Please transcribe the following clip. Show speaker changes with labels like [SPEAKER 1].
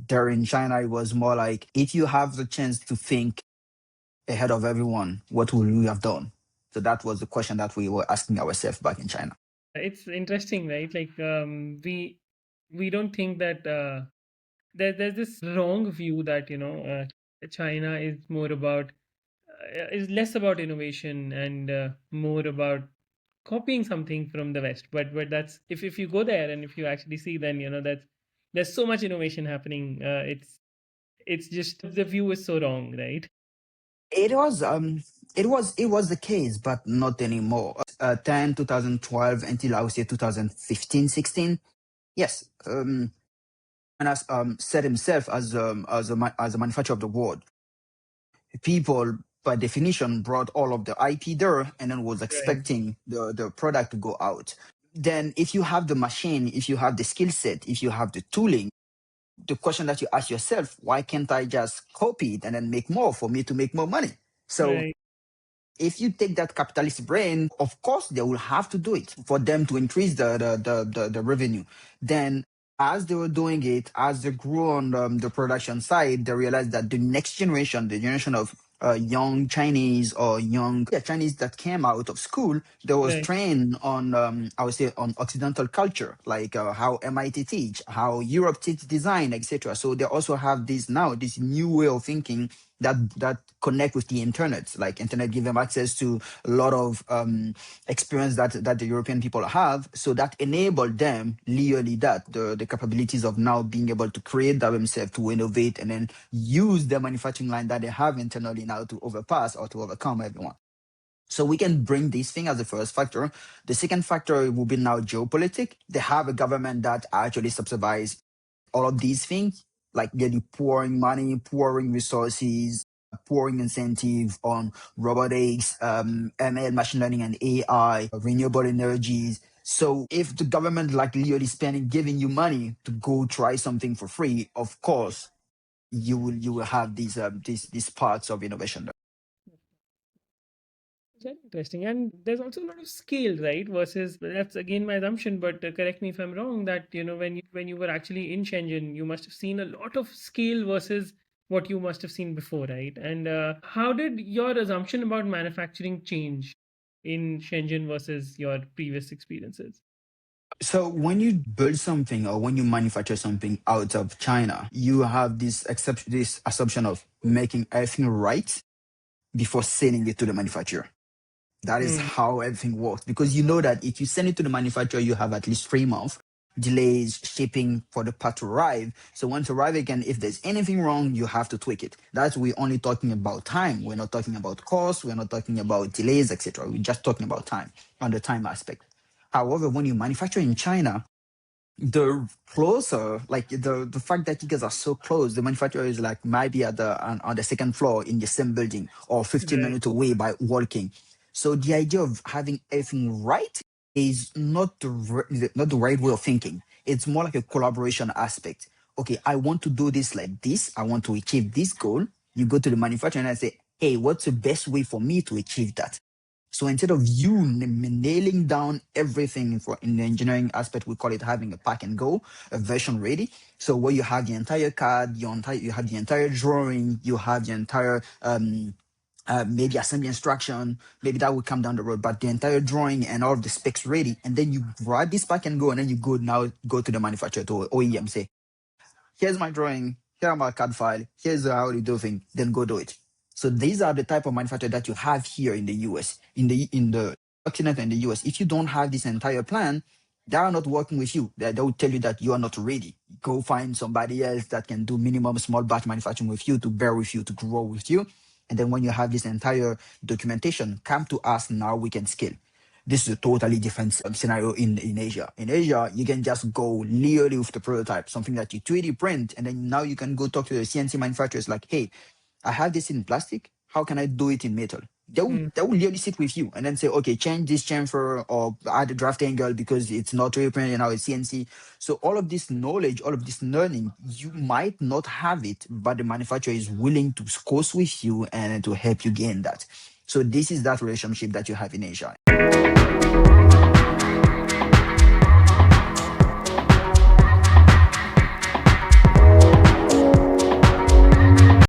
[SPEAKER 1] There in China, it was more like, if you have the chance to think ahead of everyone, what would you have done? So that was the question that we were asking ourselves back in China.
[SPEAKER 2] It's interesting, right? Like we don't think that there's this wrong view that China is more about is less about innovation and more about copying something from the West. But that's if you go there and if you actually see, then that there's so much innovation happening. It's just the view is so wrong, right?
[SPEAKER 1] It was it was the case, but not anymore. 2012 until I would say 2015, 16. Yes, and as said himself as a manufacturer of the world, people by definition brought all of the IP there and then was
[SPEAKER 2] Right.
[SPEAKER 1] expecting the product to go out. Then if you have the machine, if you have the skill set, if you have the tooling, the question that you ask yourself, why can't I just copy it and then make more for me to make more money? So
[SPEAKER 2] Right.
[SPEAKER 1] if you take that capitalist brain, of course they will have to do it for them to increase the revenue. Then as they were doing it, as they grew on the production side, they realized that the next generation, the generation of young Chinese or young Chinese that came out of school, they was
[SPEAKER 2] Right.
[SPEAKER 1] trained on, I would say, on Occidental culture, like how MIT teach, how Europe teach design, etc. So they also have this new way of thinking that connect with the internet. Like internet give them access to a lot of experience that the European people have. So that enabled them literally that the capabilities of now being able to create that themselves, to innovate, and then use the manufacturing line that they have internally now to overpass or to overcome everyone. So we can bring this thing as the first factor. The second factor will be now geopolitics. They have a government that actually subsidize all of these things, like really pouring money, pouring resources, pouring incentive on robotics, ML, machine learning and AI, renewable energies. So if the government like literally spending, giving you money to go try something for free, of course you will have these parts of innovation.
[SPEAKER 2] Very interesting. And there's also a lot of scale, right? Versus that's again my assumption, but correct me if I'm wrong. That when you were actually in Shenzhen, you must have seen a lot of scale versus what you must have seen before, right? And how did your assumption about manufacturing change in Shenzhen versus your previous experiences?
[SPEAKER 1] So when you build something or when you manufacture something out of China, you have this assumption of making everything right before sending it to the manufacturer. That is
[SPEAKER 2] Hmm.
[SPEAKER 1] how everything works, because you know that if you send it to the manufacturer, you have at least 3 months delays shipping for the part to arrive. So once it arrive again, if there's anything wrong, you have to tweak it. That's we're only talking about time. We're not talking about cost. We're not talking about delays, etc. We're just talking about time on the time aspect. However, when you manufacture in China, the closer, like the fact that you guys are so close, the manufacturer is like might be at on the second floor in the same building or 15
[SPEAKER 2] Right.
[SPEAKER 1] minutes away by walking. So the idea of having everything right is not the right way of thinking. It's more like a collaboration aspect. Okay, I want to do this like this. I want to achieve this goal. You go to the manufacturer and I say, hey, what's the best way for me to achieve that? So instead of you nailing down everything for in the engineering aspect, we call it having a pack and go, a version ready. So where you have the entire card, you have the entire drawing, you have the entire maybe assembly instruction, maybe that will come down the road, but the entire drawing and all of the specs ready, and then you grab this pack and go, and then you go to the manufacturer to OEM, say, here's my drawing, here are my CAD file, here's how you do things, then go do it. So these are the type of manufacturer that you have here in the US, in the Occident and the US. If you don't have this entire plan, they are not working with you. They will tell you that you are not ready. Go find somebody else that can do minimum small batch manufacturing with you, to bear with you, to grow with you. And then when you have this entire documentation, come to us, now we can scale. This is a totally different scenario in Asia. In Asia, you can just go literally with the prototype, something that you 3D print, and then now you can go talk to the CNC manufacturers like, hey, I have this in plastic. How can I do it in metal?
[SPEAKER 2] Hmm.
[SPEAKER 1] They will literally sit with you and then say, okay, change this chamfer or add a draft angle because it's not 3D printed and now it's CNC. So all of this knowledge, all of this learning, you might not have it, but the manufacturer is willing to course with you and to help you gain that. So this is that relationship that you have in Asia.